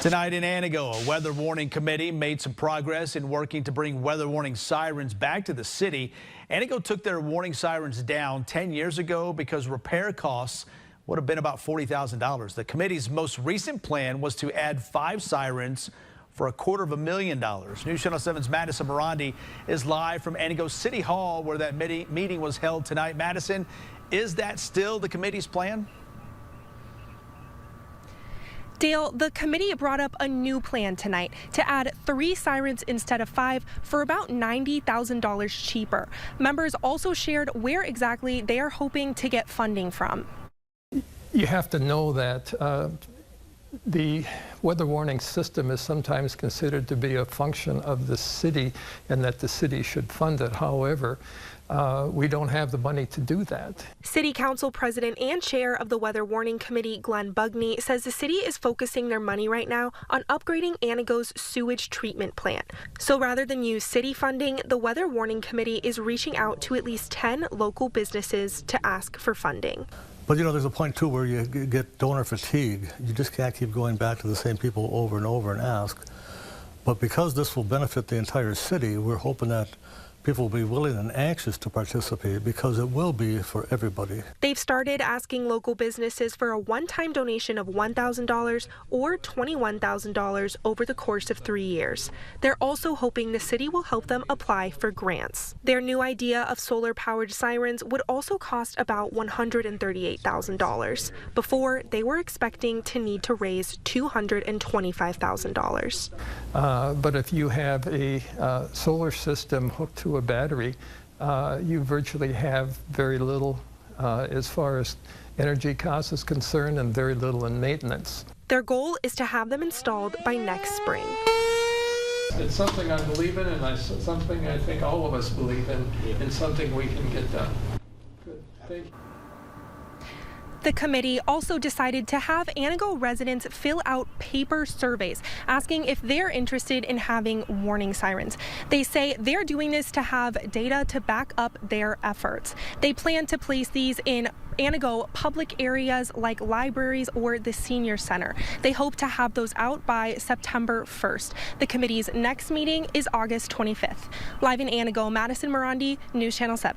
Tonight in Antigo, a weather warning committee made some progress in working to bring weather warning sirens back to the city. Antigo took their warning sirens down 10 years ago because repair costs would have been about $40,000. The committee's most recent plan was to add 5 sirens for $250,000. News Channel 7's Madison Morandi is live from Antigo City Hall, where that meeting was held tonight. Madison, is that still the committee's plan? Dale, the committee brought up a new plan tonight to add 3 sirens instead of 5 for about $90,000 cheaper. Members also shared where exactly they are hoping to get funding from. You have to know that the weather warning system is sometimes considered to be a function of the city and that the city should fund it. However, we don't have the money to do that. City Council President and Chair of the Weather Warning Committee, Glenn Bugney, says the city is focusing their money right now on upgrading Antigo's sewage treatment plant. So rather than use city funding, the Weather Warning Committee is reaching out to at least 10 local businesses to ask for funding. But, you know, there's a point, too, where you get donor fatigue. You just can't keep going back to the same people over and over and ask. But because this will benefit the entire city, we're hoping that people will be willing and anxious to participate, because it will be for everybody. They've started asking local businesses for a one-time donation of $1,000 or $21,000 over the course of 3 years. They're also hoping the city will help them apply for grants. Their new idea of solar-powered sirens would also cost about $138,000. Before, they were expecting to need to raise $225,000. But if you have a solar system hooked to a battery, you virtually have very little as far as energy cost is concerned, and very little in maintenance. Their goal is to have them installed by next spring. It's something I believe in, and something I think all of us believe in, and something we can get done. Good. Thank you. The committee also decided to have Antigo residents fill out paper surveys asking if they're interested in having warning sirens. They say they're doing this to have data to back up their efforts. They plan to place these in Antigo public areas like libraries or the senior center. They hope to have those out by September 1st. The committee's next meeting is August 25th. Live in Antigo, Madison Morandi, News Channel 7.